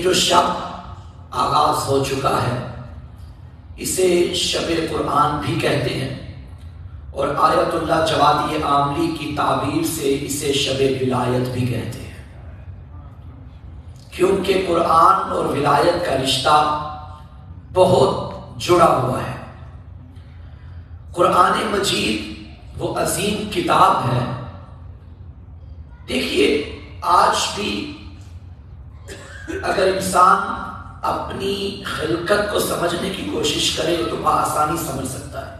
جو شب آغاز ہو چکا ہے اسے شب قرآن بھی کہتے ہیں، اور آیت اللہ جوادی عاملی کی تعبیر سے اسے شب ولایت بھی کہتے ہیں، کیونکہ قرآن اور ولایت کا رشتہ بہت جڑا ہوا ہے۔ قرآن مجید وہ عظیم کتاب ہے۔ دیکھیے آج بھی اگر انسان اپنی خلقت کو سمجھنے کی کوشش کرے تو بآسانی سمجھ سکتا ہے۔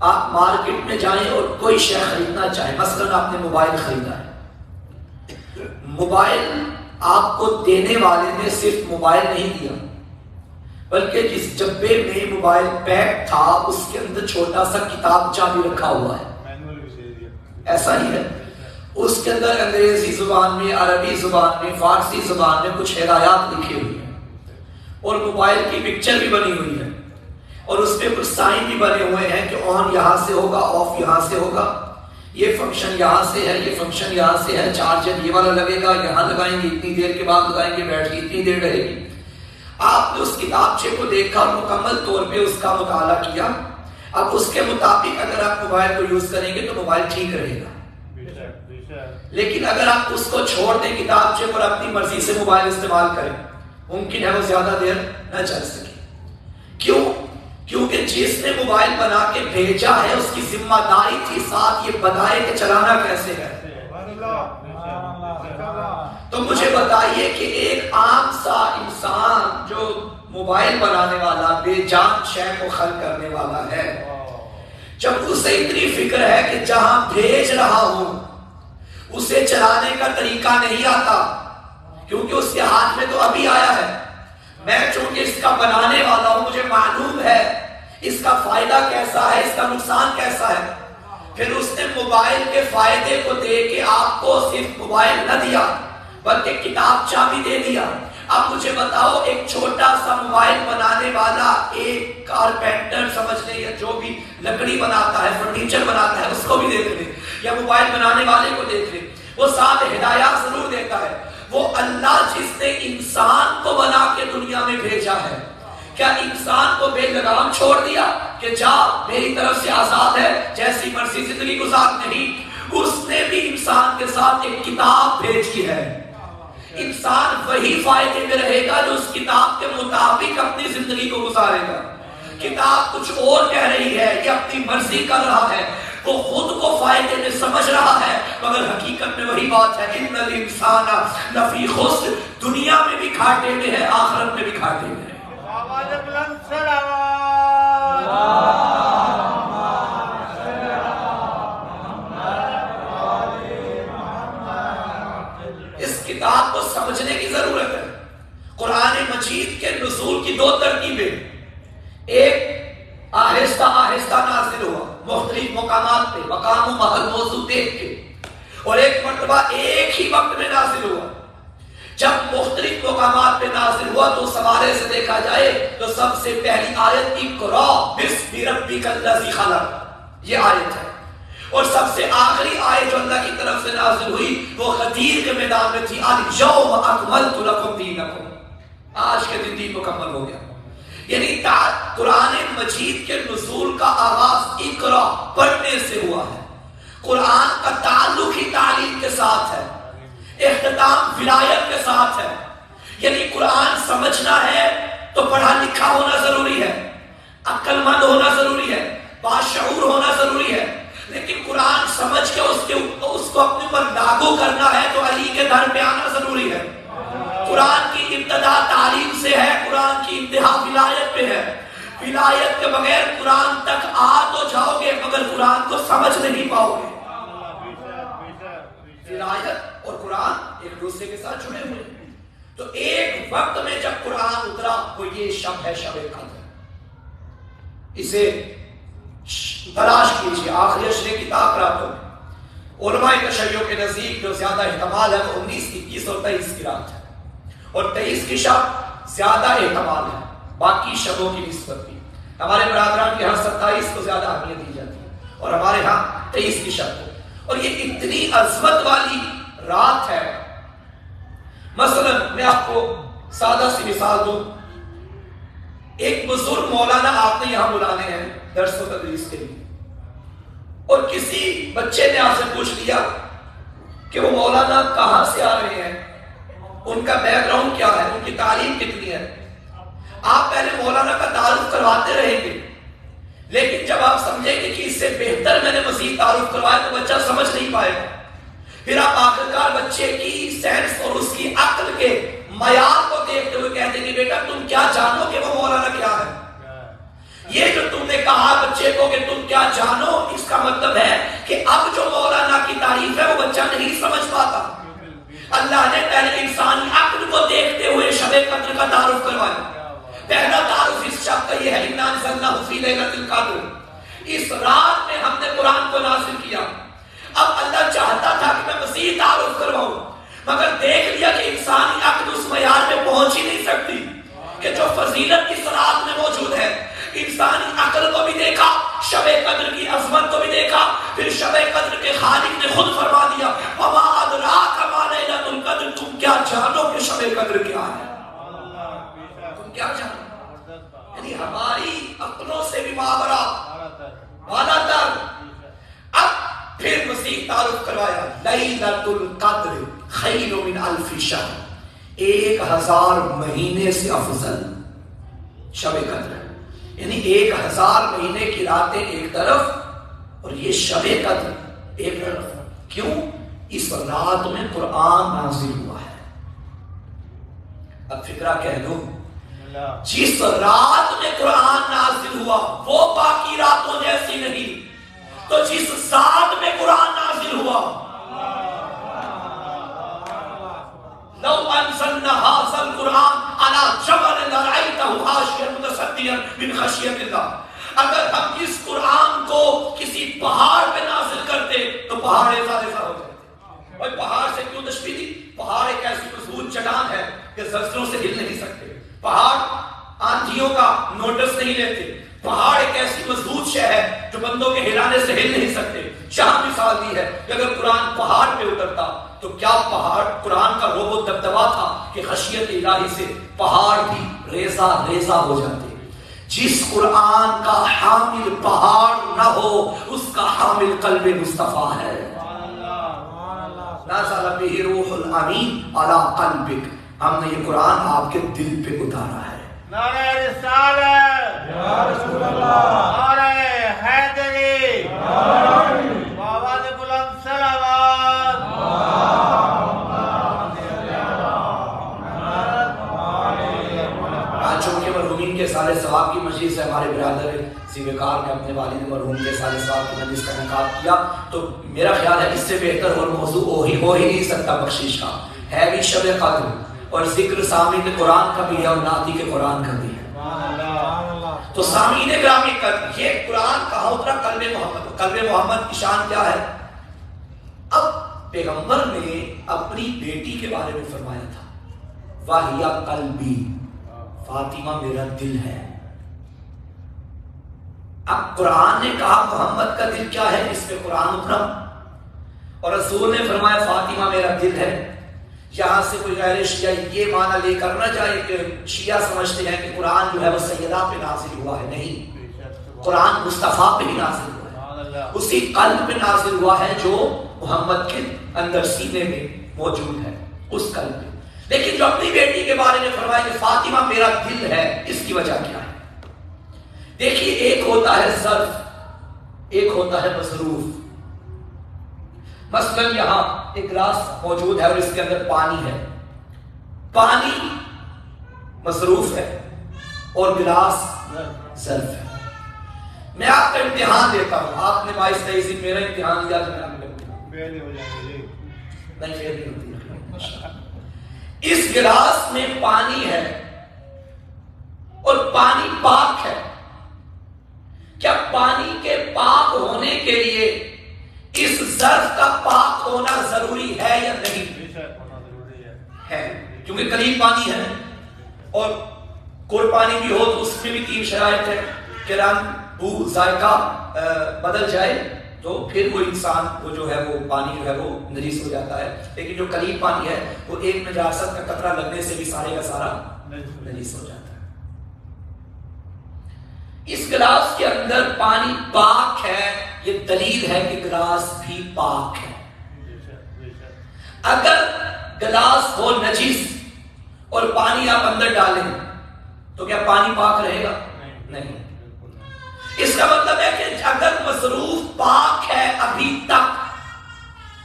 آپ مارکیٹ میں جائیں اور کوئی شے خریدنا چاہیں، مثلا آپ نے موبائل خریدا ہے، موبائل آپ کو دینے والے نے صرف موبائل نہیں دیا بلکہ جس ڈبے میں موبائل پیک تھا اس کے اندر چھوٹا سا کتابچہ بھی رکھا ہوا ہے، ایسا ہی ہے۔ اس کے اندر انگریزی زبان میں، عربی زبان میں، فارسی زبان میں کچھ ہدایات لکھی ہوئی ہیں، اور موبائل کی پکچر بھی بنی ہوئی ہے، اور اس پہ کچھ سائن بھی بنے ہوئے ہیں کہ آن یہاں سے ہوگا، آف یہاں سے ہوگا، یہ فنکشن یہاں سے ہے، یہ فنکشن یہاں سے ہے، چارجر یہ والا لگے گا، یہاں لگائیں گے، اتنی دیر کے بعد لگائیں گے، بیٹری اتنی دیر رہے گی۔ آپ نے اس کتابچے کو دیکھا اور مکمل طور پہ اس کا مطالعہ کیا، اب اس کے مطابق اگر آپ موبائل کو یوز کریں گے تو موبائل ٹھیک رہے گا۔ لیکن اگر آپ اس کو چھوڑ دیں کتابچے پر اپنی مرضی سے موبائل استعمال کریں، ممکن ہے وہ زیادہ دیر نہ چل سکے۔ کیوں؟ کیونکہ جس نے موبائل بنا کے بھیجا ہے اس کی ذمہ داری تھی ساتھ یہ بتائے کہ چلانا کیسے ہے۔ تو مجھے بتائیے کہ ایک عام سا انسان جو موبائل بنانے والا، بے جان شے کو خلق کرنے والا ہے، جب اسے اتنی فکر ہے کہ جہاں بھیج رہا ہوں اسے چلانے کا طریقہ نہیں آتا، کیونکہ اس کے ہاتھ میں تو ابھی آیا ہے، میں چونکہ اس کا بنانے والا ہوں، مجھے معلوم ہے اس کا فائدہ کیسا ہے، اس کا نقصان کیسا ہے، پھر اس نے موبائل کے فائدے کو دے کے آپ کو صرف موبائل نہ دیا بلکہ کتابچہ بھی دے دیا۔ اب مجھے بتاؤ ایک چھوٹا سا موبائل بنانے والا، ایک کارپینٹر سمجھ لیں یا جو بھی لکڑی بناتا ہے، فرنیچر بناتا ہے، اس کو بھی دیکھ لیں یا موبائل بنانے والے کو دیکھ لیں، وہ ساتھ ہدایات ضرور دیتا ہے۔ وہ اللہ جس نے انسان کو بنا کے دنیا میں بھیجا ہے، کیا انسان کو بے لگام چھوڑ دیا کہ جا میری طرف سے آزاد ہے جیسی مرضی زندگی گزار؟ نہیں، اس نے بھی انسان کے ساتھ ایک کتاب بھیجی ہے۔ انسان وہی فائدے میں رہے گا جو اس کتاب کے مطابق اپنی زندگی کو گزارے گا۔ کتاب کچھ اور کہہ رہی ہے، یہ اپنی مرضی کر رہا ہے، وہ خود کو فائدے میں سمجھ رہا ہے، مگر حقیقت میں وہی بات ہے، ان الانسان لفی خسر، دنیا میں بھی گھاٹے میں ہے، آخرت میں بھی گھاٹے میں ہے۔ اس کتاب کو سمجھنے کی ضرورت ہے۔ قرآن مجید کے نزول کی دو ترتیبیں، ایک آہستہ آہستہ نازل ہوا مختلف مقامات پہ، مقام و محل موضوع دیکھ کے، اور ایک مرتبہ ایک ہی وقت میں نازل ہوا۔ جب مختلف مقامات پہ نازل ہوا تو اس حوالے سے دیکھا جائے تو سب سے پہلی آیت اقرا بسم ربک الذی خلق، یہ آیت ہے، اور سب سے آخری آیت جو اللہ کی طرف سے نازل ہوئی وہ غدیر کے میدان میں تھی، الیوم اکملت لکم دینکم، آج کے دن دین مکمل ہو گیا۔ یعنی قرآن مجید کے نزول کا آغاز اقرا پڑھنے سے ہوا ہے۔ قرآن کا تعلق ہی تعلیم کے ساتھ ہے، اختتام ولایت کے ساتھ ہے۔ یعنی قرآن سمجھنا ہے تو پڑھا لکھا ہونا ضروری ہے، عقل مند ہونا ضروری ہے، باشعور ہونا ضروری ہے، لیکن قرآن سمجھ کے اس کو اپنے پر لاگو کرنا ہے تو علی کے در پہ آنا ضروری ہے۔ قرآن کی ابتدا تعلیم سے ہے، قرآن کی انتہا ولایت پہ ہے۔ ولایت کے بغیر قرآن تک آ تو جاؤ گے مگر قرآن کو سمجھ نہیں پاؤ گے۔ ولایت اور قرآن ایک دوسرے کے ساتھ جڑے ہوئے ہیں۔ تو ایک وقت میں جب قرآن اترا وہ یہ شب ہے، شب قدر، اسے تلاش کیجیے آخری اشرے کی راتوں میں۔ علماء تشیع کے نزدیک جو زیادہ احتمال ہے وہ 19، 21 اور 23 کی رات ہے، اور 23 کی شب زیادہ احتمال ہے باقی شبوں کی نسبت بھی۔ ہمارے برادران کے ہاں 27 کو زیادہ اہمیت دی جاتی ہے اور ہمارے ہاں 23 کی شب کو، اور یہ اتنی عظمت والی رات ہے۔ مثلا میں آپ کو سادہ سی مثال دوں، ایک بزرگ مولانا آپ نے یہاں بلانے ہیں درس و تدریس کے لیے، اور کسی بچے نے آپ سے پوچھ لیا کہ وہ مولانا کہاں سے آ رہے ہیں، ان کا بیک گراؤنڈ کیا ہے، ان کی تعلیم کتنی ہے. آپ پہلے مولانا کا تعارف کرواتے رہیں گے، لیکن جب آپ سمجھیں گے کہ اس سے بہتر میں نے مزید تعارف کروایا تو بچہ سمجھ نہیں پائے گا. پھر آپ آخرکار بچے کی سینس اور اس کی عقل کے معیار کو دیکھتے ہوئے کہتے ہیں کہ بیٹا تم کیا جانو کہ وہ مولانا کیا ہے. یہ جو تم نے کہا بچے کو کہ تم کیا جانو، اس کا مطلب ہے کہ اب جو مولانا کی تعریف ہے وہ بچہ نہیں سمجھ پاتا. اللہ نے پہلے انسانی عقل کو دیکھتے ہوئے شب قدر کا تعارف کروایا. پہلا تعارف اس شب کا یہ ہے اِنَّا أَنزَلْنَاهُ فِي لَيْلَةِ الْقَدْرِ، اس رات میں ہم نے قرآن کو نازل کیا. اب اللہ چاہتا تھا کہ میں مزید تعارف کرواؤں، مگر دیکھ لیا کہ انسانی عقل اس معیار پہ پہنچ ہی نہیں سکتی کہ جو فضیلت اس رات میں موجود ہے. انسانی عقل کو بھی دیکھا، شب قدر کی عظمت کو بھی دیکھا، پھر شب قدر کے خالق نے خود فرما دیا وَمَا أَدْرَاكَ مَا لَيْلَةُ الْقَدْرِ، تم کیا جانو کہ شب قدر کیا ہے، تم کیا جانو. یعنی ہماری عقلوں سے بھی ماورا بالا تر. اب پھر مزید تعارف کروایا لیلۃ القدر خیر من الف شہر، 1000 مہینے سے افضل شب قدر. یعنی 1000 مہینے کی راتیں ایک طرف اور یہ شب قدر ایک طرف. کیوں؟ اس رات میں قرآن نازل ہوا ہے. اب فکرہ کہہ دو، جس رات میں قرآن نازل ہوا وہ باقی راتوں جیسی نہیں، تو جس ذات میں قرآن نازل ہوا، لو انزلنا هذا القرآن على جبل لرأيته خاشعا متصدعا من خشية الله، اگر ہم اس قرآن کو کسی پہاڑ پہ نازل کرتے تو پہاڑ ایسا ایسا ہو جاتے. اور پہاڑ سے کیوں تشبیہ دی؟ پہاڑ ایک ایسی مضبوط چٹان ہے کہ زلزلوں سے ہل نہیں سکتے. پہاڑ آندھیوں کا نوٹس نہیں لیتے. پہاڑ ایک ایسی مضبوط شے ہے جو بندوں کے ہلانے سے ہل نہیں سکتے. شاہ مثال دی ہے کہ اگر قرآن پہاڑ پہ اترتا تو کیا پہاڑ قرآن کا روب و دبدبا تھا کہ خشیت الہی سے پہاڑ بھی ریزہ ریزہ ہو جاتے. جس قرآن کا حامل پہاڑ نہ ہو اس کا حامل قلب مصطفیٰ ہے. نازل بہ روح الامین علی قلبک، ہم نے یہ قرآن آپ کے دل پہ اتارا ہے. نعرہ رسالت یا رسول اللہ، نعرہ حیدری، آواز بلند صلوات. آج چونکہ مرحومین کے سال ثواب کی مجلس سے ہمارے برادر زیوکار نے اپنے والد مرحوم کے سال ثواب کی مجلس کا انعقاد کیا، تو میرا خیال ہے اس سے بہتر اور موضوع ہو ہی نہیں سکتا بخشش کا. ہے بھی شب قدر اور ذکر سامعین قرآن کا بھی ہے اور ناطق کے قرآن کا بھی ہے. تو سامعین گرامی قدر، یہ قرآن کہاں اترا؟ قلب محمد. قلب محمد کی شان کیا ہے؟ اب پیغمبر نے اپنی بیٹی کے بارے میں فرمایا تھا وَهِيَ قَلْبِي، فاطمہ میرا دل ہے. اب قرآن نے کہا محمد کا دل کیا ہے، اس پہ قرآن اترا، اور رسول نے فرمایا فاطمہ میرا دل ہے. یہاں سے کوئی غیر شیعہ یہ معنی لے کر نہ جائے کہ شیعہ سمجھتے ہیں کہ قرآن جو ہے وہ سیدہ پہ نازل ہوا ہے. نہیں، قرآن مصطفیٰ پہ ہی نازل ہوا ہے، اسی قلب پہ نازل ہوا ہے جو محمد کے اندر سینے میں موجود ہے، اس قلب پہ. لیکن جو اپنی بیٹی کے بارے میں فرمایا کہ فاطمہ میرا دل ہے، اس کی وجہ کیا ہے؟ دیکھیے، ایک ہوتا ہے ظرف، ایک ہوتا ہے مصروف. مثلا یہاں ایک گلاس موجود ہے اور اس کے اندر پانی ہے. پانی مصروف ہے اور گلاس ظرف ہے. میں آپ کا امتحان دیتا ہوں، آپ نے 22-23 دن میرا امتحان دیا تو میں آپ کو فیل ہو جائیں گے. نہیں، فیل نہیں ہوتی. اس گلاس میں پانی ہے اور پانی پاک ہے. کیا پانی کے پاک ہونے کے لیے اس ظرف کا پاک ہونا ضروری ہے یا نہیں؟ ہے، کیونکہ قلیل پانی ہے اور کوئی پانی بھی ہو تو اس میں بھی 3 شرائط ہے کہ رنگ، بو، ذائقہ بدل جائے تو پھر وہ انسان وہ جو ہے وہ پانی جو ہے وہ نجیس ہو جاتا ہے. لیکن جو قلیل پانی ہے وہ ایک نجاست کا قطرہ لگنے سے بھی سارے کا سارا نجیس ہو جاتا ہے. اس گلاس کے اندر پانی پاک ہے، یہ دلیل ہے کہ گلاس بھی پاک ہے. اگر گلاس ہو نجیس اور پانی آپ اندر ڈالیں تو کیا پانی پاک رہے گا؟ نہیں. اس کا مطلب ہے کہ اگر مصروف پاک ہے ابھی تک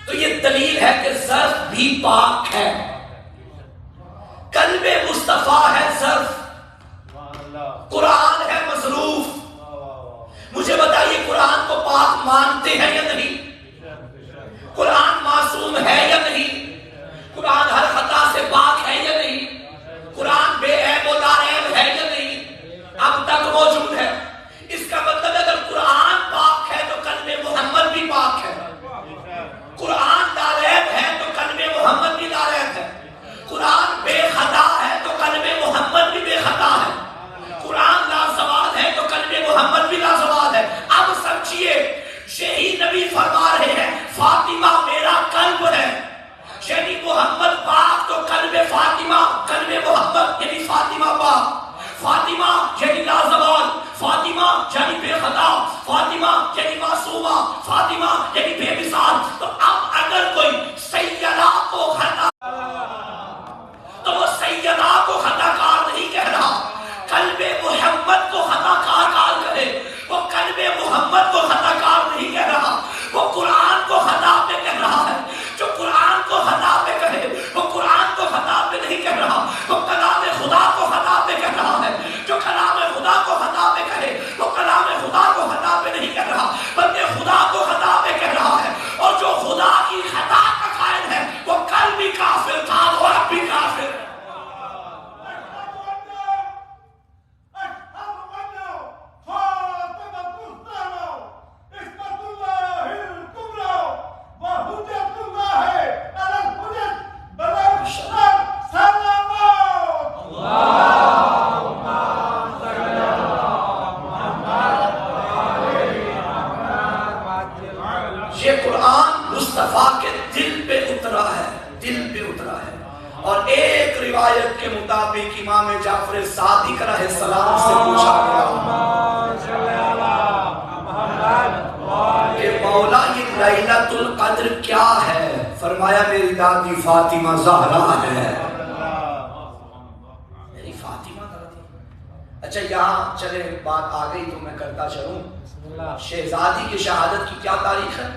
تو یہ دلیل ہے کہ ظرف بھی پاک ہے. قلب مصطفیٰ ہے ظرف، قرآن ہے مصروف. مجھے بتائیے قرآن کو پاک مانتے ہیں یا نہیں؟ قرآن معصوم ہے یا نہیں؟ قرآن ہر خطا سے پاک ہے یا نہیں؟ قرآن بے عیب و لاعیب ہے یا نہیں؟ اب تک موجود ہے. اس کا مطلب اگر قرآن پاک ہے تو قلب محمد بھی پاک ہے. قرآن لاعیب ہے تو قلب محمد بھی لاعیب ہے. قرآن بے خطا ہے تو قلب محمد بھی بے خطا ہے. قرآن لازوال ہے تو قلب محمد بھی لازوال ہے. اب سمجھیے یہی نبی فرما رہے ہیں فاطمہ میرا قلب ہے. یعنی محمد پاک تو قلب فاطمہ، قلب محمد یعنی فاطمہ پاک. فاطمہ یعنی لازوال، فاطمہ یعنی بے خطا، فاطمہ یعنی معصومہ، فاطمہ یعنی بے مثال. تو اب اگر کوئی سیدہ کو خطا تو وہ سیدہ کو خطا کار نہیں کہہ رہا، قلب محمد کو خطا کار کرے. وہ قلب محمد کو خطا کار نہیں کہہ رہا، وہ قرآن کو خطا پہ کہہ رہا ہے. جو قرآن کو خطا پہ کہے وہ قرآن کو خطا پہ نہیں کہہ رہا، وہ کلام خدا کو خطا پہ کہہ رہا ہے. جو کلام خدا کو خطا پہ کہے وہ کلام خدا کو خطا پہ نہیں کہہ رہا بلکہ خدا کو خطا پہ کہہ رہا ہے. اور جو خدا کی خطا کا قائل ہے وہ کل بھی کافر تھا، وہ اب بھی کافر ہے. یہ قرآن مصطفیٰ کے دل پہ اترا ہے، دل پہ اترا ہے. اور ایک روایت کے مطابق امام جعفر صادق علیہ السلام سے پوچھا گیا کہ مولا یہ لیلۃ القدر کیا ہے؟ فرمایا میری دادی فاطمہ زہرا ہے. میری فاطمہ دادی. اچھا یہاں چلے بات آ گئی تو میں کرتا چلوں. شہزادی کی شہادت کی کیا تاریخ ہے؟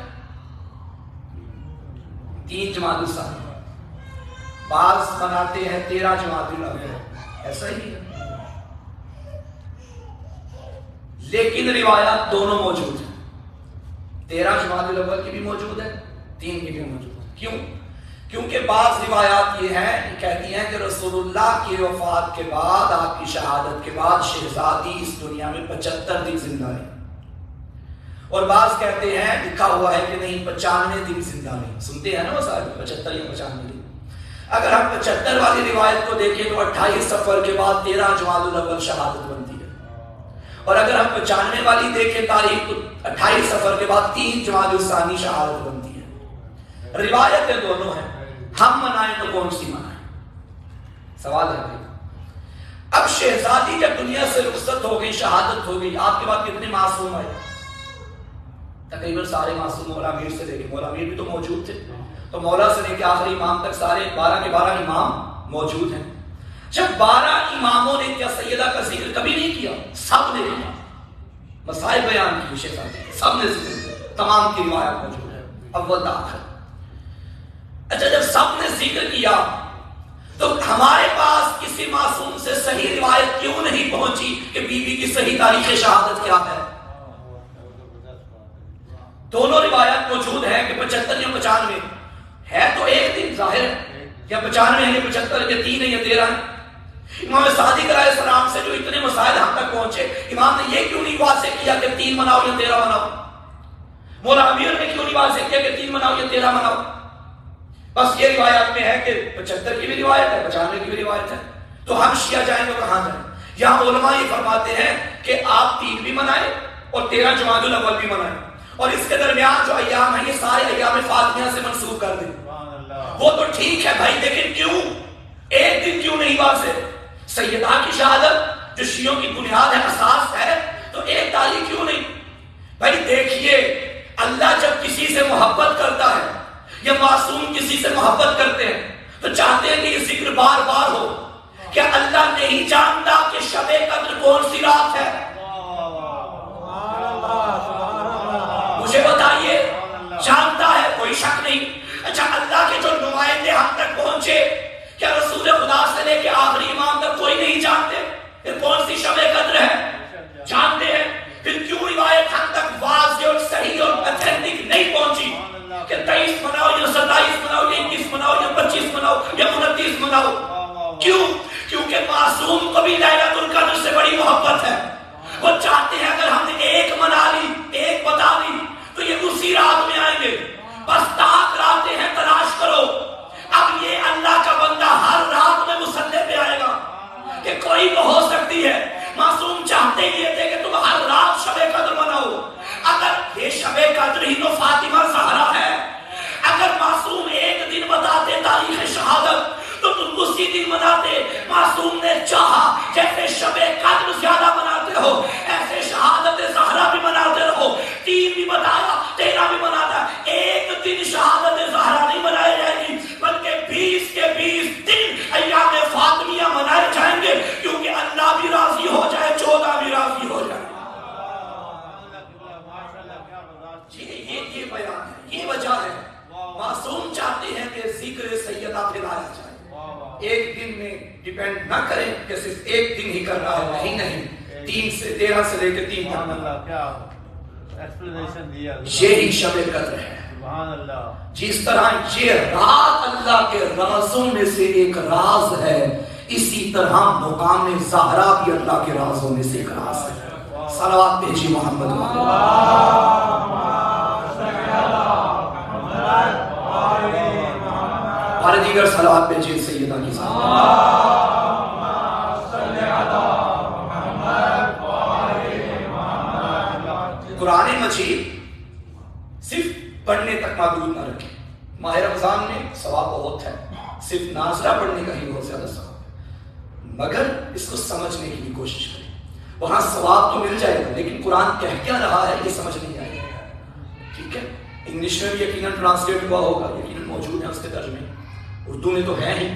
3 جمادی الثانی. بعض مناتے ہیں 13 جمادی الاول. ایسا ہی ہے لیکن روایات دونوں موجود ہیں. 13 جمادی الاول کی بھی موجود ہے، 3 کی بھی موجود ہے. کیوں؟ کیونکہ بعض روایات یہ ہیں کہتی ہیں کہ رسول اللہ کی وفات کے بعد، آپ کی شہادت کے بعد شہزادی اس دنیا میں 75 دن زندہ رہی. اور بعض کہتے ہیں لکھا ہوا ہے کہ نہیں 95 دن زندہ رہی. سنتے ہیں نا وہ سارے 75 یا 95 دن. اگر ہم 75 والی روایت کو دیکھیں تو 28 صفر کے بعد 13 جمادی الاول شہادت بنتی ہے. اور اگر ہم 95 والی دیکھیں تاریخ تو 28 صفر کے بعد 3 جمادی الثانی شہادت بنتی ہے. روایتیں دونوں ہیں. ہم منائیں تو کون سی منائیں؟ سوال ہے بھائی. اب شہزادی جب دنیا سے رخصت ہو گئی، شہادت ہو گئی، آپ کے بعد کتنے معصوم آئے؟ تقریباً سارے معصوم مولا میر سے لے کے، مولا میر بھی تو موجود تھے، تو مولا سے لے کے آخری امام تک سارے 12 کے 12 امام موجود ہیں. جب 12 اماموں نے کیا سیدہ کا ذکر کبھی نہیں کیا؟ سب نے کیا. مسائل بیان کی شہزادی، سب نے ذکر کیا. تمام کی روایت موجود ہے اول تا آخر. اچھا جب سب نے ذکر کیا تو ہمارے پاس کسی معصوم سے صحیح روایت کیوں نہیں پہنچی کہ بی بی کی صحیح تاریخ شہادت کیا ہے؟ دونوں روایات موجود ہیں کہ 75 یا 95 ہے، تو ایک دن ظاہر ہے یا 95 ہے یا 75 یا 3 ہے یا 13 ہے. امام صادق علیہ السلام سے جو اتنے مسائل ہم تک پہنچے، امام نے یہ کیوں نہیں واضح کیا کہ 3 مناؤ یا 13 مناؤ؟ مولا امیر نے کیوں نہیں واضح کیا کہ 3 مناؤ یا 13 مناؤ؟ بس یہ روایات میں ہے کہ 75 کی بھی روایت ہے، 95 کی بھی روایت ہے. تو ہم شیعہ جائیں تو کہاں جائیں؟ یہاں علماء یہ فرماتے ہیں کہ آپ 3 بھی منائیں اور 13 جمادی الاول بھی منائیں. اور اس کے درمیان جو ایام ہیں یہ سارے ایام فاطمیہ سے منسوخ کر دیں. وہ تو ٹھیک ہے بھائی، لیکن کیوں ایک دن کیوں نہیں واضح؟ سیدہ کی شہادت جو شیعوں کی بنیاد ہے، اساس ہے، تو ایک تاریخ کیوں نہیں؟ بھائی دیکھیے، اللہ جب کسی سے محبت کرتا ہے یا معصوم کسی سے محبت کرتے ہیں تو چاہتے ہیں کہ یہ ذکر بار بار ہو. کیا اللہ نہیں جانتا کہ شب قدر کون سی رات ہے؟ مجھے بتائیے، جانتا ہے، کوئی شک نہیں. اچھا، اللہ کے جو نمائندے ہم تک پہنچے، کیا رسول خدا سے لے کے آخری امام تک کوئی نہیں جانتے کہ کون سی شب قدر ہے؟ جانتے ہیں. پھر کیوں روایت ہم تک واضح اور صحیح اور اتھینٹک نہیں پہنچی کہ 23 مناؤ یا 27 مناؤ یا 21 مناؤ یا 25 مناؤ یا 29 مناؤ؟ کیوں؟ کیونکہ معصوم کو بھی لیلۃ القدر سے بڑی محبت ہے. وہ چاہتے ہیں اگر ہم نے ایک منا لی، ایک بتا لی، تو یہ اسی رات میں آئیں گے. بس تاک راتیں ہیں، تلاش کرو. اب یہ اللہ کا بندہ ہر رات میں مصلی پہ آئے گا کہ کوئی تو ہو سکتی ہے. معصوم چاہتے یہ تھے کہ تم ہر رات شب قدر مناؤ. اگر یہ شب قدر ہی تو فاطمہ زہرا ہے، اگر معصوم ایک دن بتاتے تاریخ شہادت تو تم اسی دن مناتے. معصوم نے چاہا جیسے شب قدر زیادہ مناتے ہو ایسے شہادت زہرا بھی مناتے رہو. 3 بھی بتایا، 13 بھی مناتا. ایک دن شہادت زہرا نہیں منائی جائے گی، بلکہ 20 کے 20 دن ایام فاطمیہ منائے جائیں گے، کیونکہ اللہ بھی راضی ہو جائے، 14 بھی راضی ہو جائے. یہ بیان ہے، یہ وجہ ہے. معصوم چاہتے ہیں کہ ذکر سیدہ پھیلایا جائے. ایک دن میں ڈیپینڈ نہ کریں کہ صرف ایک دن ہی کر رہا ہے. نہیں، 3 سے 13 سے لے کے 3 تک یہی شب قدر ہے. جس طرح یہ رات اللہ کے رازوں میں سے ایک راز ہے، اسی طرح مقام زہرا بھی اللہ کے رازوں میں سے ایک راز ہے. صلوات بھیجی محمد اور دیگر صلوات بھیجی سیدہ کی قرآن مجید صرف پڑھنے تک محدود نہ رکھیں. ماہ رمضان میں ثواب بہت ہے، صرف ناظرہ پڑھنے کا ہی بہت زیادہ ثواب ہے، مگر اس کو سمجھنے کی بھی کوشش کریں. وہاں ثواب تو مل جائے گا، لیکن قرآن کہہ کیا رہا ہے یہ سمجھ نہیں آئے گا. ٹھیک ہے، انگلش میں بھی یقیناً ٹرانسلیٹ ہوا ہوگا، یقیناً موجود ہیں اس کے ترجمے، اردو میں تو ہے ہی.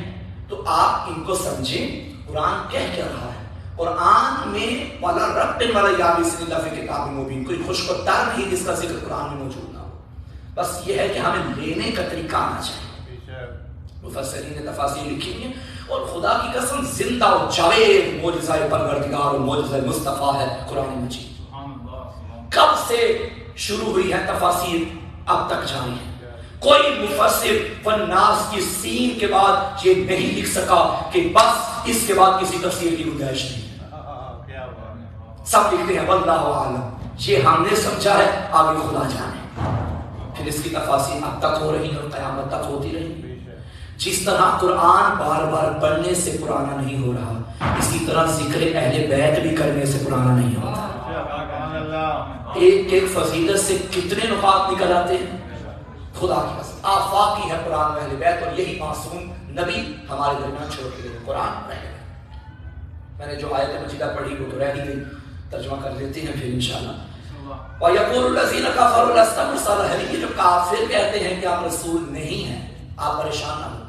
تو آپ ان کو سمجھیں قرآن کہہ کیا رہا ہے. قرآن میں والا رب والا یا بسم اللہ فی کتاب مبین، کوئی خوش کو تر نہیں جس کا ذکر قرآن میں موجود نہ ہو. بس یہ ہے کہ ہمیں لینے کا طریقہ آنا چاہیے. مفسرین نے تفاسیر لکھی ہیں، اور خدا کی قسم زندہ و جاوید معجزہ پروردگار اور معجزہ مصطفیٰ ہے قرآن مجید. کب سے شروع ہوئی ہے تفاسیر اب تک جاری ہے. کوئی مفسر والناس کی سین کے بعد یہ نہیں لکھ سکا کہ بس اس کے بعد کسی تفسیر کی گنجائش نہیں. سب لکھتے ہیں واللہ عالم، یہ ہم نے سمجھا ہے، آگے خدا جانے. پھر اس کی تفاسیر اب تک ہو رہی ہیں اور قیامت تک ہوتی رہی. جس طرح قرآن بار بار پڑھنے سے پرانا نہیں ہو رہا، اسی طرح ذکر اہل بیت بھی کرنے سے پرانا نہیں ہوتا. ایک ایک فضیلت سے کتنے نقاط نکل آتے ہیں. خدا کی قسم آفاقی ہے قرآن و اہل بیت، اور یہی معصوم نبی ہمارے درمیان چھوڑ کے گئے. قرآن رہ گئے. میں نے جو آیت مجیدہ پڑھی وہ تو رہ نہیں گئی، ترجمہ کر لیتے ہیں پھر انشاءاللہ. وَيَقُولُ الَّذِينَ كَفَرُوا لَسْتَ مُرْسَلًا، یہ جو کافر کہتے ہیں کہ آپ رسول نہیں ہیں، آپ پریشان نہ ہو.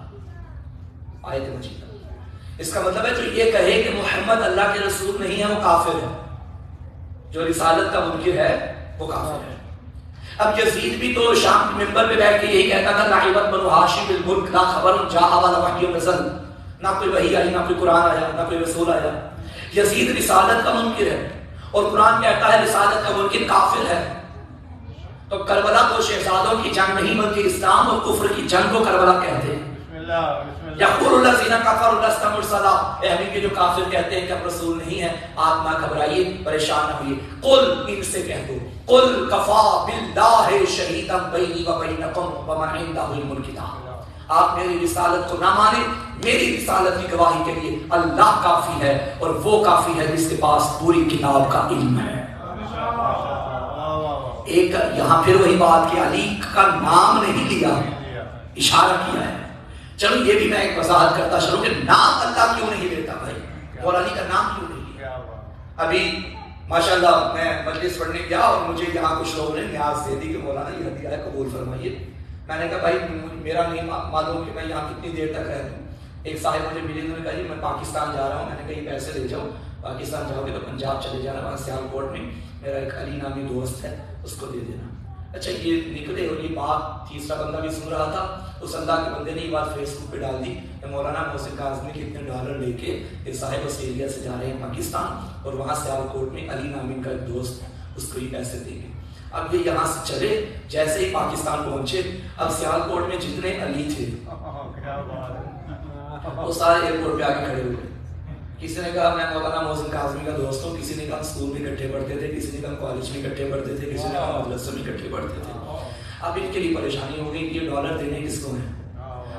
آیت مجیدہ اس کا مطلب ہے جو یہ کہے کہ محمد اللہ کے رسول نہیں ہے وہ کافر ہے. جو رسالت کا منکر ہے وہ کافر ہے. اب یزید بھی تو شام کے منبر پہ بیٹھ کے یہی کہتا تھا لعبت بنو ہاشم بالملک لا خبر جاء ولا وحی نزل. نہ کوئی وحی آئی، نہ کوئی قرآن آیا، نہ کوئی رسول آیا. یزید رسالت کا منکر ہے اور قرآن کہتا ہے رسالت کا منکر کافر ہے. تو کربلا کو شہزادوں کی جنگ نہیں بلکہ اسلام اور کفر کی جنگ کو کربلا کہتے ہیں. یقول الذین کفروا لست مرسلا، اے ہمیں کے جو کافر کہتے ہیں کہ آپ رسول نہیں ہیں، آپ نہ گھبرائیے، پریشان نہ ہوئیے. قل، ان سے کہہ دو، قل کفا باللہ شہیدا بینی و بینکم ومن عندہ علم الکتاب. آپ میری رسالت کو نہ مانیں، میری رسالت کی گواہی کے لیے اللہ کافی ہے، اور وہ کافی ہے جس کے پاس پوری کتاب کا علم ہے. ایک یہاں پھر وہی بات کہ علی کا نام نہیں لیا، اشارہ کیا ہے۔ چلو یہ بھی میں ایک وضاحت کرتا چلوں کہ نام اللہ کیوں نہیں لیتا بھائی، اور علی کا نام کیوں نہیں لیا؟ ابھی ماشاءاللہ میں مجلس پڑھنے گیا اور مجھے یہاں کچھ لوگوں نے نیاز دے دی کہ مولانا یہ ہدیہ ہے قبول فرمائیے۔ میں نے کہا بھائی میرا نہیں معلوم کہ میں یہاں کتنی دیر تک رہ دوں۔ ایک صاحب مجھے ملے، انہوں نے کہا جی میں پاکستان جا رہا ہوں۔ میں نے کہا یہ پیسے لے جاؤ، پاکستان جاؤ گے تو پنجاب چلے جانا، وہاں سیالکوٹ میں میرا ایک علی نامی دوست ہے، اس کو دے دینا۔ اچھا یہ نکلے اور یہ بات تیسرا بندہ بھی سن رہا تھا، اس اللہ کے بندے نے یہ بات فیس بک پہ ڈال دی کہ مولانا محسن کاظمی کے اتنے ڈالر لے کے ایک صاحب آسٹریلیا سے جا رہے ہیں پاکستان، اور وہاں سیالکوٹ میں علی نامی کا ایک دوست ہے، اس کو یہ پیسے دیں گے۔ اب یہ یہاں سے چلے، جیسے ہی پاکستان پہنچے، اب سیالکوٹ میں جتنے علی تھے وہ سارے ایئرپورٹ پہ آ کے کھڑے ہوئے۔ کسی نے کہا میں مولانا محسن کاظمی کا دوست ہوں، کسی نے کہا ہم اسکول میں اکٹھے پڑھتے تھے، کسی نے کہا ہم کالج میں اکٹھے پڑھتے تھے، کسی نے کہا مدرسے میں اکٹھے پڑھتے تھے۔ اب ان کے لیے پریشانی ہو گئی کہ یہ ڈالر دینے کس کو ہیں؟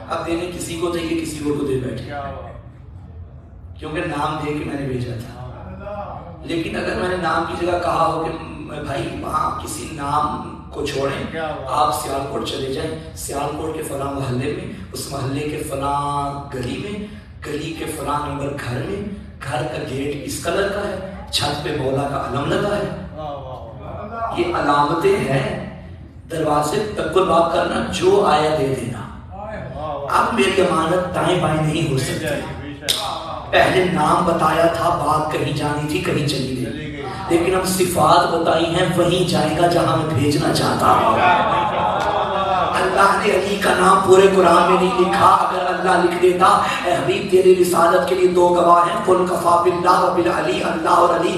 اب دینے کسی کو تھے، یہ کسی اور کو دے بیٹھے، کیونکہ نام دے کے میں نے بھیجا تھا۔ لیکن اگر میں نے نام کی جگہ کہا ہو کہ بھائی وہاں کسی نام کو چھوڑیں، آپ سیالکوٹ چلے جائیں، سیالکوٹ کے فلاں محلے میں، اس محلے کے فلاں گلی میں، گلی کے فلاں نمبر گھر میں، گھر کا گیٹ اس کلر کا ہے، چھت پہ مولا کا علم لگا ہے، یہ علامتیں ہیں۔ دروازے تک بات کرنا، جو آیا دے دینا۔ اب میری امانت دائیں بائیں نہیں ہو سکتی۔ پہلے نام بتایا تھا، بات کہیں جانی تھی کہیں چلی گئی، لیکن اب صفات بتائی ہیں، وہیں جائے گا جہاں میں بھیجنا چاہتا ہوں۔ اللہ نے علی کا نام پورے قرآن میں نہیں لکھا، اگر اللہ لکھ دیتا اے حبیب تیری رسالت کے لیے دو گواہ ہیں، قل کفا باللہ و بالعلی، اللہ اور علی۔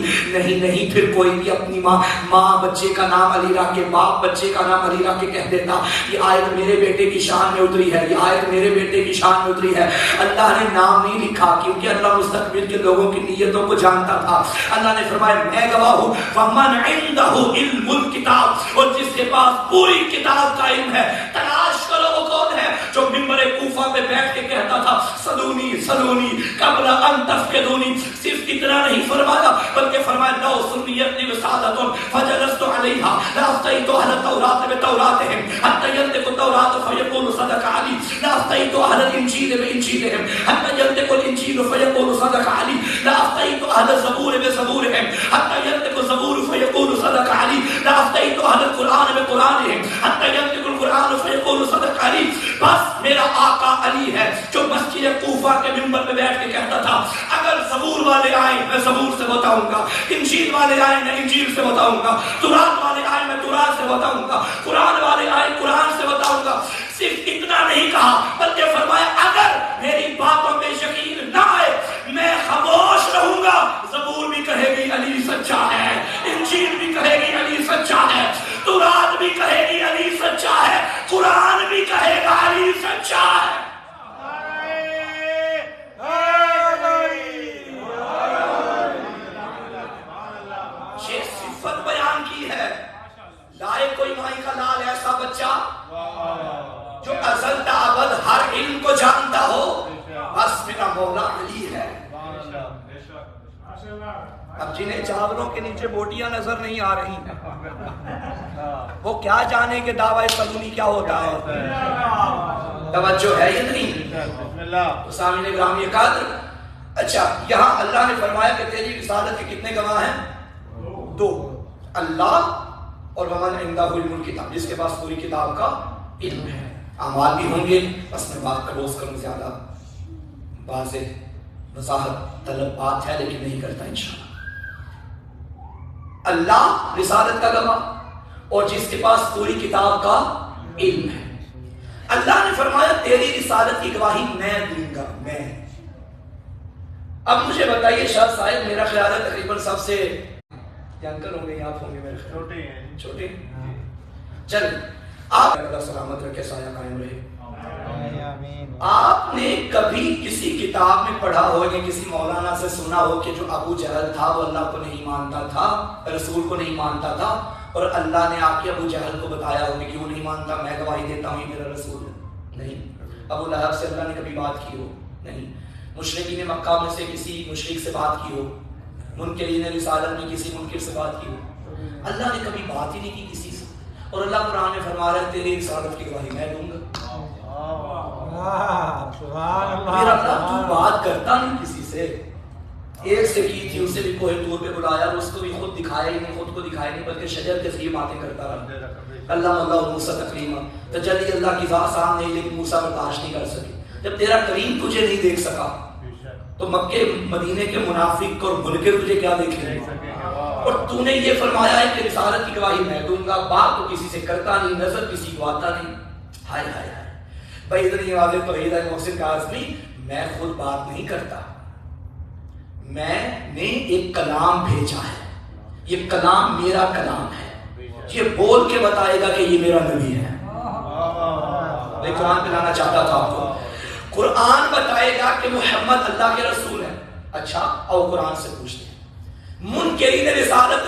نہیں پھر کوئی بھی اپنی ماں بچے کا نام علی رکھ کے، باپ بچے کا نام علی رکھ کے کہہ دیتا یہ آیت میرے بیٹے کی شان میں اتری ہے، یہ آیت میرے بیٹے کی شان میں اتری ہے۔ اللہ نے نام نہیں لکھا کیونکہ اللہ مستقبل کے لوگوں کی نیتوں کو جانتا تھا۔ اللہ نے فرمایا میں گواہ ہوں، فمن عنده علم الکتاب، اور جس کے پاس پوری کتاب کا علم ہے، تلاش کرو وہ کون ہے جو منبر کوفہ پہ بیٹھ کے کہتا تھا سلونی سلونی قبل ان تفقدونی۔ صرف اتنا نہیں فرمایا بلکہ فرمایا لو سنیت لی وسادت فجلست علیہا لافتیت اہل التوراۃ بتوراتہم حتی ینطق التوراۃ فیقول صدق علی، لافتیت اہل الانجیل بانجیلہم حتی ینطق الانجیل فیقول صدق علی، لافتیت اہل الزبور بزبورہم حتی ینطق الزبور فیقول صدق علی، لافتیت اہل القرآن بقرآنہم حتی ینطق القرآن فیقول صدق علی۔ بس میرا آقا علی ہے جو مسجد کوفہ کے منبر پہ بیٹھ کے کہتا تھا اگر زبور والے آئیں میں زبور سے بتاؤں گا، انجیل والے آئیں میں انجیل سے بتاؤں گا، تورات والے آئیں میں تورات سے بتاؤں گا، قرآن والے آئیں قرآن سے بتاؤں گا۔ صرف اتنا نہیں کہا بلکہ فرمایا اگر میری باتوں پہ یقین نہ آئے میں خاموش رہوں گا، زبور بھی کہے گی علی سچا ہے، انجیل بھی کہے گی علی سچا ہے، تورات بھی کہے گی علی سچا ہے، قرآن بھی کہے گا علی سچا ہے۔ یہ صفت بیان کی ہے، لائے کوئی مائی کا لال ایسا بچہ جو ازل تا ابد ہر علم کو جانتا ہو، بس میرا مولا علی ہے۔ اب جنہیں چاولوں کے نیچے بوٹیاں نظر نہیں آ رہی وہ کیا جانے کہ دعوی سلونی کیا ہوتا ہے؟ توجہ ہے یا نہیں؟ سامعین گرامی قدر، اچھا یہاں اللہ نے فرمایا کہ تیری رسالت کے کتنے گواہ ہیں؟ دو، اللہ اور ومن عنده علم الکتاب، جس کے پاس پوری کتاب کا علم ہے۔ اعمال بھی ہوں گے، بس میں بات کا روز کروں، زیادہ واضح وضاحت طلب بات ہے لیکن نہیں کرتا انشاءاللہ۔ اللہ رسالت کا گواہ اور جس کے پاس پوری کتاب کا علم ہے۔ اللہ نے فرمایا تیری رسالت کی گواہی میں دوں گا، میں۔ اب مجھے بتائیے شاہ صاحب، میرا خیال ہے تقریباً سب سے انکل ہوں گے، آپ ہوں گے میرے خیال چھوٹے، چل آپ اللہ سلامت رکھے، سایہ قائم رہے۔ آپ نے کبھی کسی کتاب میں پڑھا ہو یا کسی مولانا سے سنا ہو کہ جو ابو جہل تھا وہ اللہ کو نہیں مانتا تھا، رسول کو نہیں مانتا تھا، اور اللہ نے آ کے ابو جہل کو بتایا ہو کہ کیوں نہیں مانتا، میں گواہی دیتا ہوں یہ میرا رسول ہے؟ نہیں۔ ابو لہب سے اللہ نے کبھی بات کی ہو؟ نہیں۔ مشرکین مکہ میں سے کسی مشرک سے بات کی ہو؟ منکرین رسالت میں کسی منکر سے بات کی ہو؟ اللہ نے کبھی بات ہی نہیں کی کسی سے۔ اور اللہ قرآن میں فرما رہا ہے تیری رسالت کی گواہی میں دوں گا. میرا اللہ تو بات کرتا نہیں کسی سے. ایک سے کی تھی، اسے بھی کوہ طور پہ بلایا، اس کو بھی خود دکھایا ہی نہیں، خود کو دکھایا نہیں بلکہ شجر کے ذریعے باتیں کرتا رہا. اللہ اللہ موسیٰ تکلیما، تجلی اللہ کی ذات سامنے ہی، لیکن موسیٰ برداشت نہیں کر سکے. جب تیرا کریم تجھے نہیں دیکھ سکا تو مکے مدینے کے منافق اور منکر تجھے کیا دیکھ لیں گے؟ اور تو نے یہ فرمایا ہے کہ رسالت کی گواہی میں دوں گا، بات تو کسی سے کرتا نہیں، نظر کسی کو آتا نہیں. ہائے ہائے ہائے بھائی اتنی واضح توحید ہے محسن کاظمی. میں خود بات نہیں کرتا، میں نے ایک کلام بھیجا ہے، یہ کلام میرا کلام ہے، یہ بول کے بتائے گا کہ یہ میرا نبی ہے. میں قرآن پہ لانا چاہتا تھا آپ کو. قرآن بتائے گا کہ محمد اللہ کے رسول ہے. اچھا اور قرآن سے پوچھتے ہیں منکرین رسالت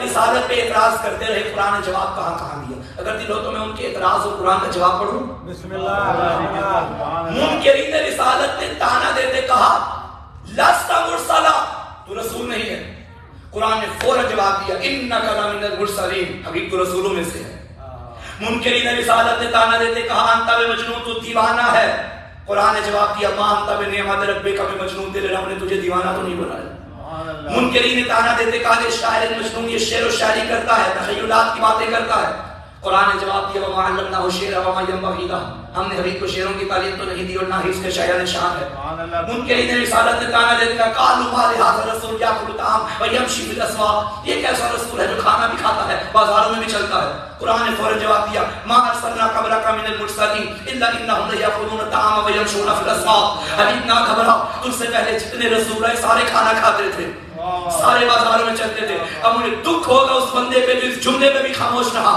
پہ اعتراض کرتے رہے، قرآن نے جواب کہاں کہاں دیا؟ اگر دل ہو تو میں ان کے اعتراض اور قرآن کا جواب پڑھوں. بسم اللہ. منکرین رسالت نے تانا دیتے کہا لست مرسلا، تو رسول نہیں ہے. قرآن نے فوراً جواب دیا انک لمن المرسلین، حبیب تو رسولوں میں سے ہے. منکرین رسالت نے تانا دیتے کہا انت بمجنون، تو دیوانہ ہے. قرآن نے جواب دیا ما انت بنعمت ربک بمجنون، تیرے رب نے تجھے دیوانہ تو نہیں بنایا. منکرین نے تانا دیتے کہا کہ شاعر مجنون، یہ شعر و شاعری کرتا ہے، تخیلات کی باتیں کرتا ہے. قرآن نے جواب دیا وما علمناہ الشعر وما ينبغي له، ہم نے حبیب کو شعروں کی تعلیم تو نہیں دی اور نہ ہی اس کے شاعر نشان ہے. منکرین رسالت نے تانا دیتے کہا قالوا ما لهذا الرسول يأكل الطعام ويمشي في الأسواق، یہ کیسا رسول ہے جو کھانا بھی کھاتا ہے بازاروں میں بھی چلتا ہے. قرآن نے فوراً جواب دیا ما ارسلنا قبلک من المرسلین الا انهم ليأكلون الطعام ويمشون في الأسواق. حبیب نہ گھبرا، تجھ سے پہلے جتنے رسول آئے سارے کھانا کھاتے تھے، سارے بازاروں میں چلتے تھے. اب مجھے دکھ ہوگا اس بندے پہ جو اس جملے پہ بھی خاموش رہا.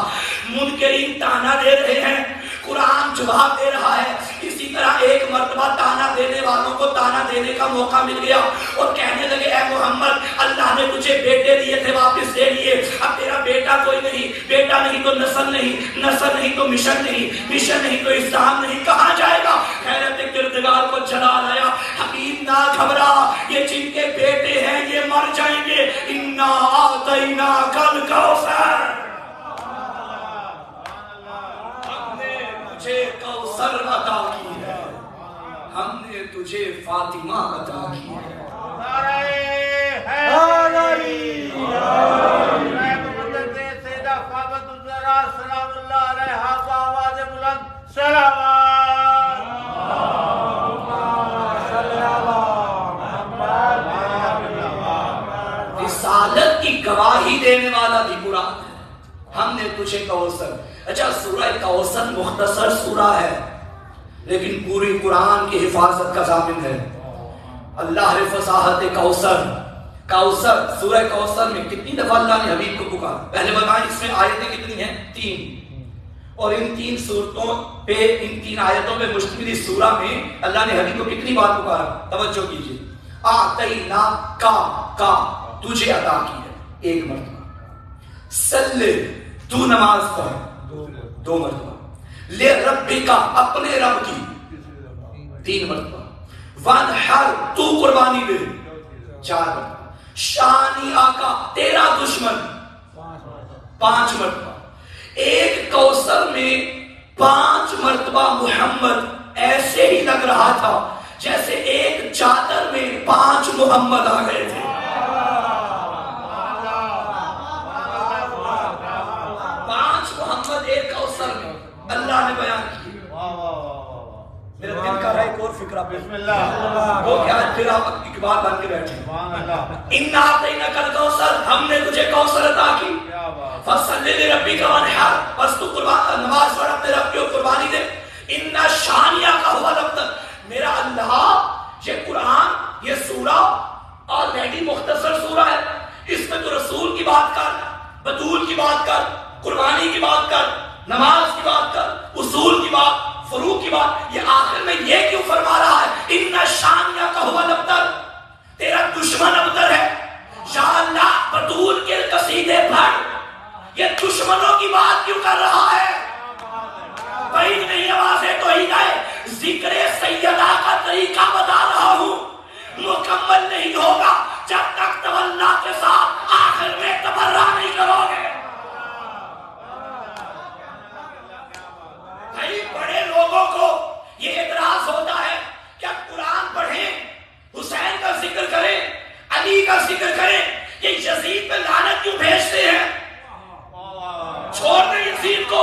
منکرین تانا دے رہے ہیں، قرآن جواب دے رہا ہے. اسی طرح ایک مرتبہ تانا دینے والوں کو تانا دینے کا موقع مل گیا اور کہنے لگے اے محمد اللہ نے تجھے بیٹے دیے تھے واپس دے لیے، اب تیرا بیٹا کوئی نہیں، بیٹا نہیں تو نسل نہیں، نسل نہیں تو مشن نہیں، مشن نہیں تو اسلام نہیں، کہاں جائے گا؟ حیرت کردگار کو جلا لایا. حبیب نہ گھبرا، یہ جن کے بیٹے ہیں یہ مر جائیں گے. انا اعطیناک الکوثر، تجھے کوثر عطا کی ہے، ہم نے تجھے فاطمہ عطا کی ہے. سیدہ فاطمہ الزہرا سلام اللہ علیہا بآواز بلند سلام. رسالت کی گواہی دینے والا بھی قرآن ہے. ہم نے تجھے کوثر. اچھا سورہ کوثر مختصر سورہ ہے لیکن پوری قرآن کی حفاظت کا ضامن ہے. اللہ نے فصاحت کوثر، کوثر سورہ کوثر میں کتنی دفعہ اللہ نے حبیب کو پکارا؟ پہلے بتائیں اس میں آیتیں کتنی ہیں؟ 3. اور ان 3 صورتوں پہ، ان 3 آیتوں پہ مشتمل اس سورہ میں اللہ نے حبیب کو کتنی بار پکارا؟ توجہ کیجیے. اعطیناک کا تجھے عطا کی ہے 1 مرتبہ. صلی تو نماز پڑھ 2 مرتبہ. لے ربی کا اپنے رب کی 3 مرتبہ. وانحر تو قربانی دے 4 مرتبہ. شانی آقا تیرا دشمن 5 مرتبہ. ایک کوثر میں 5 مرتبہ محمد ایسے ہی لگ رہا تھا جیسے ایک چادر میں 5 محمد آ گئے تھے. 5 محمد ایک کوثر میں اللہ نے بیان کی. میرے دل کا ایک اور فکرہ بسم اللہ وہ کیا پھر آپ اقبال بن کے بیٹھے. اِنَّا أَعْطَيْنَاكَ الْكَوْثَرَ، ہم نے تجھے کوثر عطا کی. فَصَلِّ لِرَبِّكَ وَانْحَرْ، بس تو نماز پڑھ اپنے رب کی قربانی دے. اِنَّ شَانِئَكَ هُوَ الْأَبْتَرُ، میرا اللہ یہ قرآن یہ سورہ آلریڈی مختصر سورہ ہے، اس میں تو رسول کی بات کر، بطول کی بات کر، قربانی کی بات کر، نماز کی بات کر، اصول کی بات، فروغ کی بات. یہ آخر میں یہ کیوں فرما رہا ہے ان شانیہ کا ہوا ابتر، تیرا دشمن ابتر ہے. یا اللہ بطول کے قصیدے پڑھ، یہ دشمنوں کی بات کیوں کر رہا ہے؟ بعید نہیں آوازیں تو ہی گئے. ذکر سیدہ کا طریقہ بتا رہا ہوں، مکمل نہیں ہوگا جب تک تولا کے ساتھ آخر میں تبرہ نہیں کرو گے. کا ذکر کریں کہ یزید پہ لعنت کیوں بھیجتے ہیں؟ چھوڑ دیں یزید کو،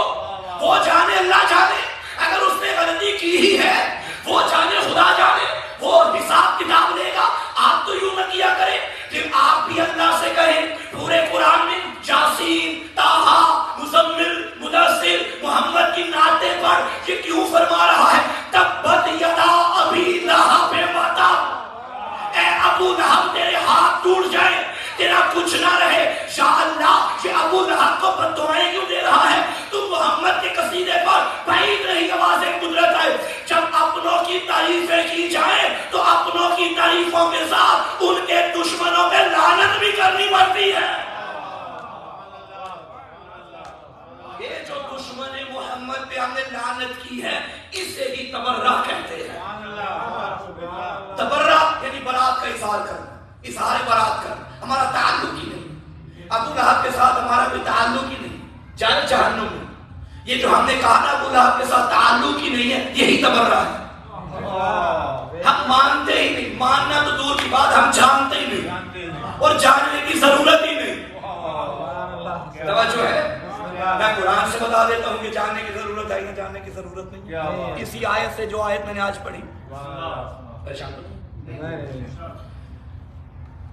وہ جانے، اللہ جانے، اگر اس نے غلطی کی ہی ہے وہ جانے، خدا جانے، وہ حساب کتاب لے گا۔ آپ تو یوں نہ کیا کریں، پھر آپ بھی اللہ سے کہیں پورے قرآن میں یاسین، طٰہٰ، مزمل، مدثر، محمد کی نعتیں پڑھ، یہ کیوں فرما رہا ہے تبت یدا ابی لہب وتب، اے ابو لہب تیرے ہاتھ ٹوٹ جائیں، تیرا کچھ نہ رہے۔ یا اللہ، یہ ابو لہب کو بد دعائیں کیوں دے رہا ہے؟ تم محمد کے قصیدے پر بعید نہیں آواز قدرت ہے۔ جب اپنوں کی تعریفیں کی جائیں تو اپنوں کی تعریفوں کے ساتھ ان کے دشمنوں پہ لعنت بھی کرنی پڑتی ہے۔ یہ جو دشمن محمد پہ ہم نے لعنت کی ہے اسے ہی تبرہ کہتے ہیں۔ تبرہ یعنی برات کا اظہار کرنا، اظہار برات کرنا، ہمارا تعلق ہی نہیں، ابو لہب کے ساتھ ہمارا کوئی تعلق ہی نہیں، جائے جہنم میں۔ یہ جو ہم نے کہا نا ابو لہب کے ساتھ تعلق ہی نہیں ہے، یہی تبرہ ہے۔ ہم مانتے ہی نہیں، ماننا تو دور کی بات، ہم جانتے ہی نہیں اور جاننے کی ضرورت ہی نہیں۔ توجہ ہے؟ میں قرآن سے بتا دیتا ہوں کہ جاننے کی ضرورت ہے یا جاننے کی ضرورت نہیں۔ اسی آیت سے جو آیت میں نے آج پڑھی، پریشان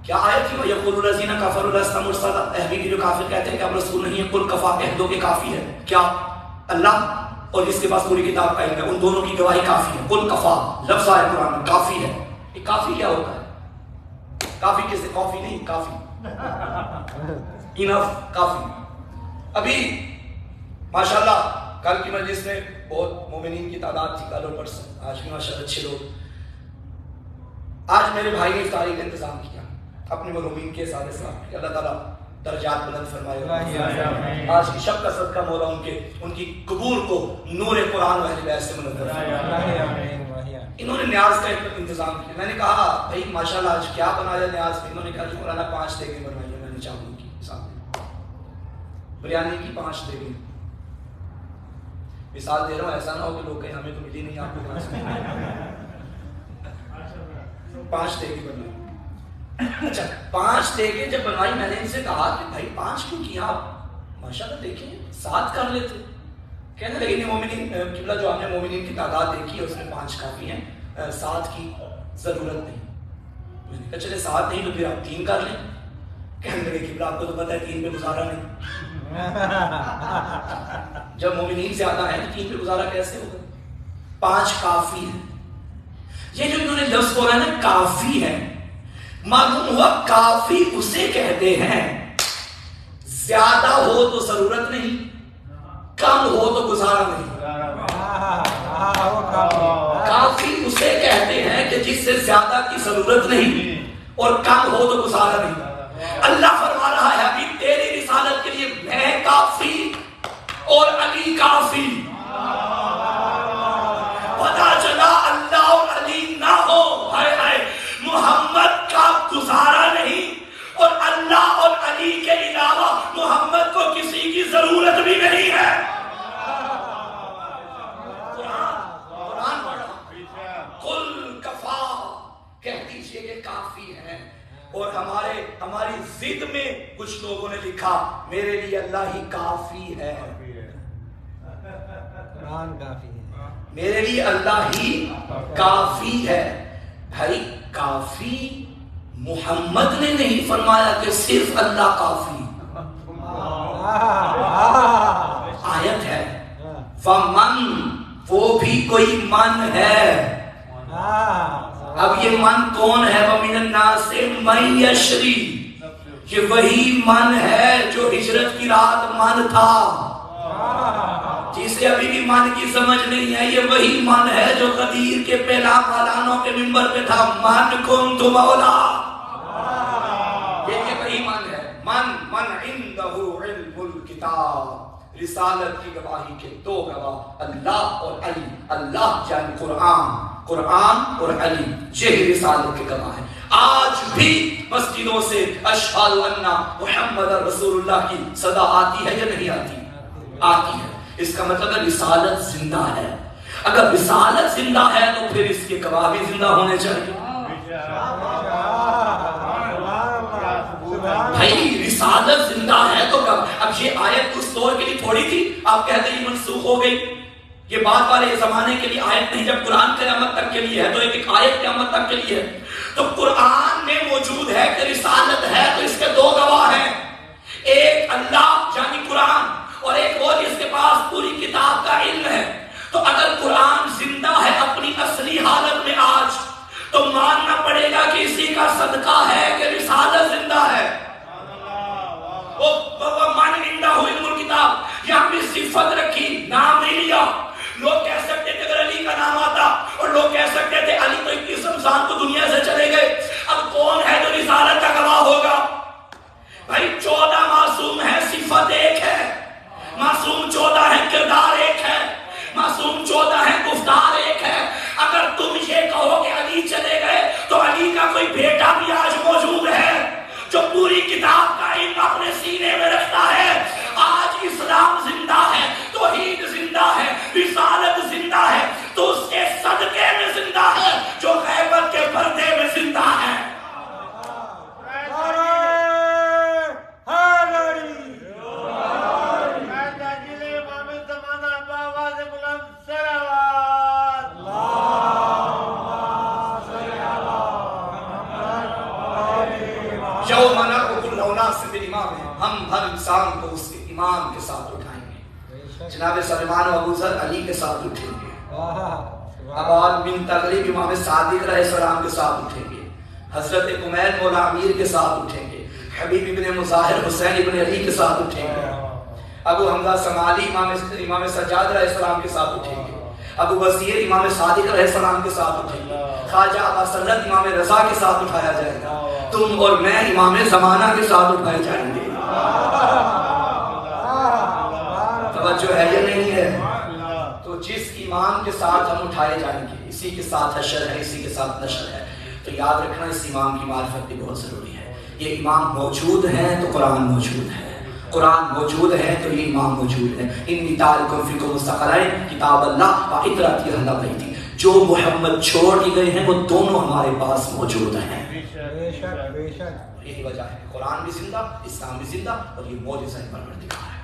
کیا آیت تھی؟ وَيَقُولُ الَّذِينَ كَفَرُوا لَسْتَ مُرْسَلًا، احبی جو کافر کہتے ہیں کہ اب رسول نہیں ہے، قُلْ كَفَىٰ، کہہ دو کہ کافی ہے۔ کیا؟ اللہ اور جس کے پاس پوری کتاب کا علم ہے، ان دونوں کی گواہی کافی ہے۔ قُلْ كَفَىٰ لفظ آئے قرآن میں، کافی ہے۔ یہ کافی کیا ہوتا ہے؟ کافی کسے؟ کافی نہیں، کافی، انف، کافی۔ ابھی ماشاءاللہ کل کی مجلس میں بہت مومنین کی تعداد تھی، کل اور پرسوں، آج بھی ماشاءاللہ اچھے لوگ۔ آج میرے بھائی نے افطاری کا انتظام کیا اپنے مرحومین کے ساتھ ساتھ، کہ اللہ تعالیٰ درجات بلند فرمائے۔ آج کی شب کا صدقہ مولا ان کی قبور کو نور قرآن و اہل بیت سے منور فرمائے۔ انہوں نے نیاز کا انتظام کیا۔ میں نے کہا بھائی ماشاءاللہ آج کیا بنایا نیاز میں؟ انہوں نے کہا کہ مولانا 5 دیگیں بنوائی ہیں میں نے چاول کی، سامنے بریانی کی 5 دیگیں۔ مثال دے رہا ہوں، ایسا نہ ہو کہ لوگ کہیں ہمیں تو ملی نہیں، آپ کو کہاں سے ملی؟ 5 دیگیں بنوائی۔ اچھا 5 دیگیں جب بنوائی، میں نے ان سے کہا کہ بھائی 5 کیوں کیا؟ آپ ماشاءاللہ دیکھیں 7 کر لیتے۔ کہنے لگے نہیں مومنین، قبلہ جو ہم نے مومنین کی تعداد دیکھی ہے اس میں 5 کافی ہیں، 7 کی ضرورت نہیں۔ میں نے کہا چلے 7 نہیں تو پھر آپ 3 کر لیں۔ کہنے لگے قبلہ آپ کو تو پتہ ہے 3 پہ گزارا نہیں، جب مومنین زیادہ ہیں 3 پہ گزارا کیسے ہوگا؟ 5 کافی ہے۔ یہ جو انہوں نے لفظ بولا ہے نا کافی ہے، معلوم ہوا کافی اسے کہتے ہیں زیادہ ہو تو ضرورت نہیں، کم ہو تو گزارا نہیں۔ کافی اسے کہتے ہیں کہ جس سے زیادہ کی ضرورت نہیں اور کم ہو تو گزارا نہیں۔ اللہ فرما رہا ہے ابھی تیری رسالت کے لیے میں کافی اور علی کافی۔ پتا چلا اللہ اور علی نہ ہو، ہائے ہائے، محمد کا گزارا نہیں، اور اللہ اور علی کے علاوہ محمد کو کسی کی ضرورت بھی نہیں ہے۔ قرآن پڑھا، قل کفا، کہہ دیجئے کہ کافی ہے۔ اور ہماری ضد میں کچھ لوگوں نے لکھا میرے لیے اللہ ہی کافی ہے، قرآن کافی ہے، میرے لیے اللہ ہی کافی ہے۔ بھائی کافی محمد نے نہیں فرمایا کہ صرف اللہ کافی، آیت ہے فمن، وہ بھی کوئی من ہے۔ اب یہ من کون ہے؟ وَمِنَ النَّاسِ مَن يَشْرِي، یہ وہی من ہے جو ہجرت کی رات من تھا، جسے ابھی بھی من کی سمجھ نہیں ہے۔ یہ وہی من ہے جو غدیر کے پہلا پالانوں کے منبر پہ تھا، من کنت مولا، یہ وہی من ہے۔ من عندہ علم الکتاب، رسالت کی گواہی کے 2 گواہ اللہ اور علی، اللہ یعنی قرآن اور علی، یہ رسالت کے گواہ ہیں۔ آج بھی مسجدوں سے اشہد ان محمد رسول اللہ کی صدا آتی ہے یا نہیں آتی؟ آتی ہے۔ اس کا مطلب ہے رسالت زندہ ہے۔ اگر رسالت زندہ ہے تو پھر اس کے گواہ بھی زندہ ہونے چاہیے۔ اب یہ آیت اس دور کے لیے تھوڑی تھی آپ کہتے ہیں یہ منسوخ ہو گئی، یہ بعد والے زمانے کے لیے آیت نہیں، جب قرآن قیامت تک کے لیے ہے تو ایک آیت قیامت تک کے لیے ہے۔ تو قرآن میں موجود ہے کہ رسالت ہے تو اس کے دو گواہ ہیں، ایک اللہ یعنی قرآن اور ایک وہ جس کے پاس پوری کتاب کا علم ہے۔ تو اگر قرآن زندہ ہے اپنی اصلی حالت میں آج تو ماننا پڑے گا کہ اسی کا صدقہ ہے کہ رسالت زندہ ہے۔ من عنده علم الکتاب، یہاں بھی صفت رکھی، نام نہیں لیا۔ لوگ کہہ سکتے تھے اگر علی کا نام آتا اور لوگ کہہ سکتے تھے علی تو 21 سال کو دنیا سے چلے گئے، اب کون ہے جو رسالت کا گواہ ہوگا؟ بھائی 14 معصوم ہے، صفت ایک ہے، معصوم 14 ہے، کردار ایک ہے، معصوم 14 ہے، گفتار ایک ہے۔ اگر تم یہ کہو کہ علی چلے گئے تو علی کا کوئی بیٹا بھی آج موجود ہے جو پوری کتاب کا علم اپنے سینے میں رکھتا ہے۔ آج اسلام زندہ ہے، توحید زندہ ہے، رسالت زندہ ہے، تو اس کے صدقے میں زندہ ہے جو غیبت کے پردے میں زندہ ہے۔ ہم ہر انسان کو اس کے امام کے ساتھ اٹھائیں گے۔ جناب سلمان و ابو ذر علی کے ساتھ اٹھیں گے، عباد بن تغلب امام صادق علیہ السلام کے ساتھ اٹھیں گے، حضرت کمیل مولا امیر کے ساتھ اٹھیں گے، حبیب ابن مظاہر حسین ابن علی کے ساتھ اٹھیں گے، ابو حمزہ سمالی امام سجاد علیہ السلام کے ساتھ اٹھیں گے، ابو بصیر امام صادق علیہ السلام کے ساتھ اٹھیں گے، خواجہ ابا سرت امام رضا کے ساتھ اٹھایا جائے گا، تم اور میں امام زمانہ کے ساتھ اٹھائے جائیں گے۔ توجہ ہے یا نہیں ہے؟ تو جس امام کے ساتھ ہم اٹھائے جائیں گے اسی کے ساتھ حشر ہے، اسی کے ساتھ نشر ہے۔ تو یاد رکھنا اس امام کی معرفت بھی بہت ضروری ہے۔ یہ امام موجود ہیں تو قرآن موجود ہے، قرآن موجود ہے تو یہ امام موجود ہے۔ انی تارکم فیکم مستقرین کتاب اللہ و اطرتی اہل بیتی، جو محمد چھوڑ دی گئے ہیں وہ دونوں ہمارے پاس موجود ہیں۔ یہی وجہ ہے قرآن بھی زندہ، اسلام بھی زندہ، اور یہ معجزہ پروردگار ہے۔